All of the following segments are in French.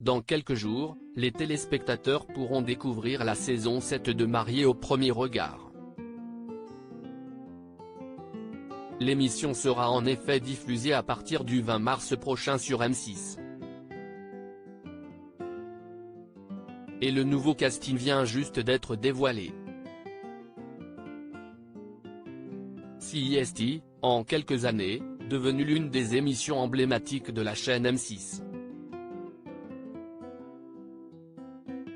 Dans quelques jours, les téléspectateurs pourront découvrir la saison 7 de Mariés au premier regard. L'émission sera en effet diffusée à partir du 20 mars prochain sur M6. Et le nouveau casting vient juste d'être dévoilé. CIST, en quelques années, devenue l'une des émissions emblématiques de la chaîne M6.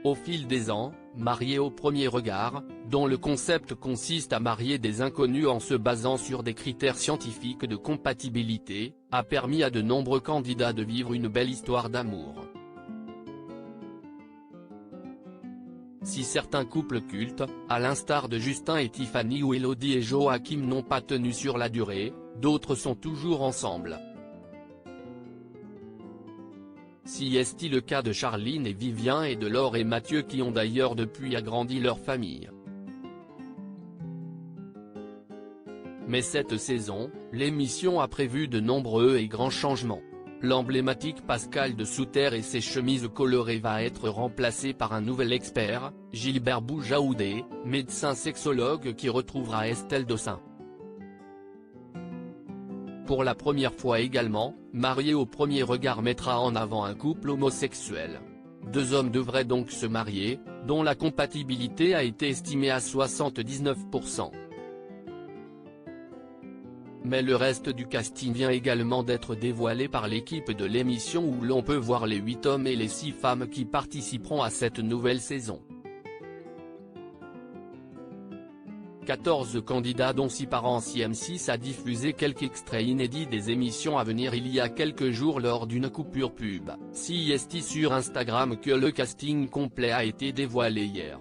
Au fil des ans, Mariés au premier regard, dont le concept consiste à marier des inconnus en se basant sur des critères scientifiques de compatibilité, a permis à de nombreux candidats de vivre une belle histoire d'amour. Si certains couples cultes, à l'instar de Justin et Tiffany ou Elodie et Joachim n'ont pas tenu sur la durée, d'autres sont toujours ensemble. Si est-il le cas de Charline et Vivien et de Laure et Mathieu qui ont d'ailleurs depuis agrandi leur famille. Mais cette saison, l'émission a prévu de nombreux et grands changements. L'emblématique Pascal de Souter et ses chemises colorées va être remplacé par un nouvel expert, Gilbert Boujaoudé, médecin sexologue qui retrouvera Estelle Dossin. Pour la première fois également, Mariés au premier regard mettra en avant un couple homosexuel. Deux hommes devraient donc se marier, dont la compatibilité a été estimée à 79%. Mais le reste du casting vient également d'être dévoilé par l'équipe de l'émission où l'on peut voir les 8 hommes et les 6 femmes qui participeront à cette nouvelle saison. 14 candidats dont 6 par an. Si M6 a diffusé quelques extraits inédits des émissions à venir il y a quelques jours lors d'une coupure pub, CIST sur Instagram que le casting complet a été dévoilé hier.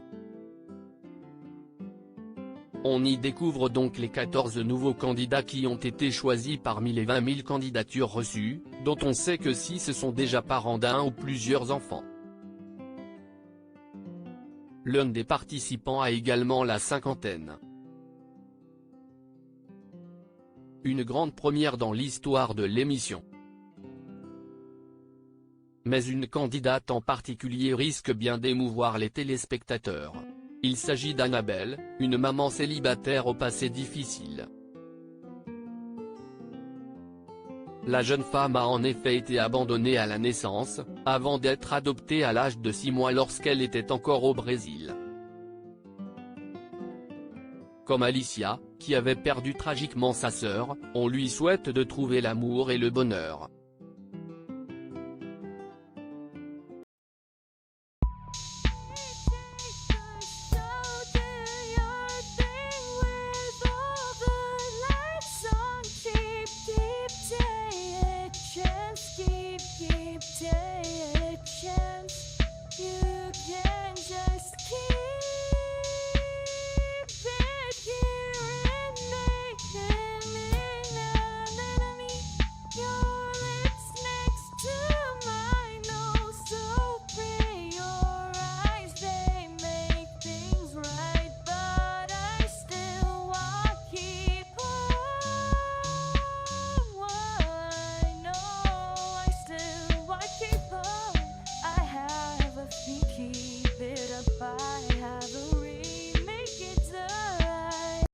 On y découvre donc les 14 nouveaux candidats qui ont été choisis parmi les 20 000 candidatures reçues, dont on sait que 6 sont déjà parents d'un ou plusieurs enfants. L'un des participants a également la cinquantaine. Une grande première dans l'histoire de l'émission. Mais une candidate en particulier risque bien d'émouvoir les téléspectateurs. Il s'agit d'Annabelle, une maman célibataire au passé difficile. La jeune femme a en effet été abandonnée à la naissance, avant d'être adoptée à l'âge de 6 mois lorsqu'elle était encore au Brésil. Comme Alicia, qui avait perdu tragiquement sa sœur, on lui souhaite de trouver l'amour et le bonheur.